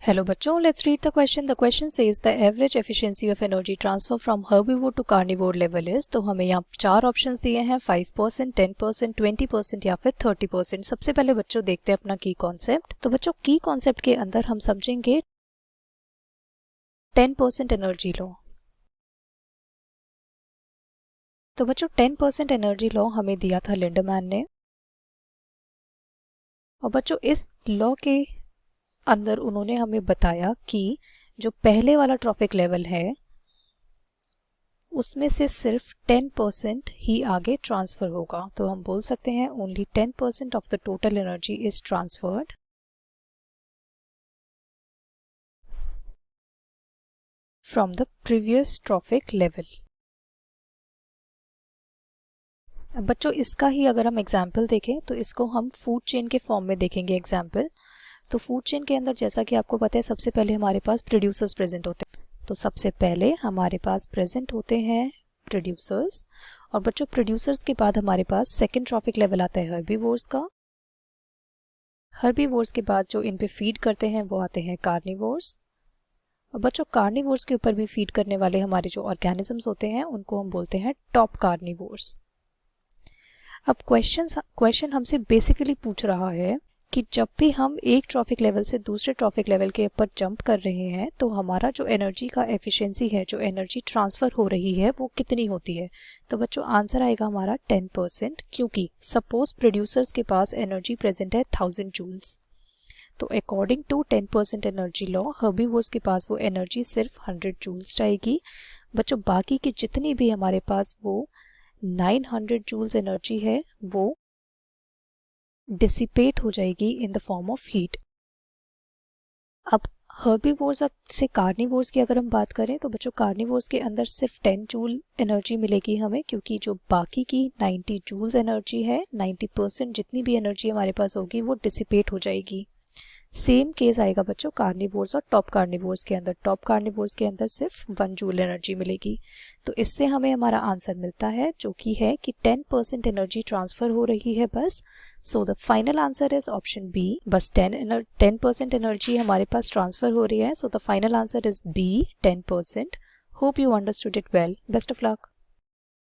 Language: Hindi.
Hello बच्चों, let's read the question. The question says the average efficiency of energy transfer from herbivore to carnivore level is. तो हमें यहाँ 4 ऑप्शंस दिए हैं 5%, 10%, 20% या फिर 30%. सबसे पहले बच्चों देखते हैं अपना की कॉन्सेप्ट. तो बच्चों की कॉन्सेप्ट के अंदर हम समझेंगे 10% एनर्जी लॉ. तो बच्चों 10% एनर्जी लॉ हमें दिया था लिंडमैन ने. और बच्चों इस लॉ के अंदर उन्होंने हमें बताया कि जो पहले वाला ट्रॉफिक लेवल है उसमें से सिर्फ 10% ही आगे ट्रांसफर होगा. तो हम बोल सकते हैं only 10% of the total energy is transferred from the previous trophic level. अब बच्चों इसका ही अगर हम एग्जाम्पल देखें तो इसको हम फूड चेन के फॉर्म में देखेंगे एग्जाम्पल. तो फूड चेन के अंदर जैसा कि आपको पता है सबसे पहले हमारे पास प्रोड्यूसर्स प्रेजेंट होते हैं. तो सबसे पहले हमारे पास प्रेजेंट होते हैं प्रोड्यूसर्स. और बच्चों प्रोड्यूसर्स के बाद हमारे पास सेकंड ट्रॉफिक लेवल आता है हर्बीवोर्स का. हर्बीवोर्स के बाद जो इन पे फीड करते हैं वो आते हैं कार्निवोर्स. और बच्चों कार्निवोर्स के ऊपर भी फीड करने वाले हमारे जो ऑर्गेनिजम्स होते हैं उनको हम बोलते हैं टॉप कार्निवोर्स. अब क्वेश्चन हमसे बेसिकली पूछ रहा है कि जब भी हम एक ट्रॉफिक लेवल से दूसरे ट्रॉफिक लेवल के ऊपर जंप कर रहे हैं तो हमारा जो एनर्जी का एफिशिएंसी है, जो एनर्जी ट्रांसफ़र हो रही है वो कितनी होती है. तो बच्चों आंसर आएगा हमारा 10%, क्योंकि सपोज प्रोड्यूसर्स के पास एनर्जी प्रेजेंट है 1000 जूल्स. तो according to 10% energy law herbivores के पास वो एनर्जी सिर्फ 100 जूल्स जाएगी. बच्चों बाकी की जितनी भी हमारे पास वो 900 जूल्स एनर्जी है वो डिसिपेट हो जाएगी in the form of heat. अब हर्बीवोर्स से कार्निवोर्स की अगर हम बात करें तो बच्चों कार्निवोर्स के अंदर सिर्फ 10 जूल एनर्जी मिलेगी हमें, क्योंकि जो बाकी की 90 जूल्स एनर्जी है 90% जितनी भी एनर्जी हमारे पास होगी वो डिसिपेट हो जाएगी. सेम केस आएगा बच्चों कार्निवोर्स और टॉप कार्निवोर्स के अंदर. टॉप कार्निवोर्स के अंदर सिर्फ 1 जूल एनर्जी मिलेगी. तो इससे हमें हमारा आंसर मिलता है जो कि है कि 10% एनर्जी ट्रांसफर हो रही है बस. So the final answer is option B. बस 10% एनर्जी हमारे पास ट्रांसफर हो रही है. So the final answer is B, 10%. Hope you understood it well. Best of luck.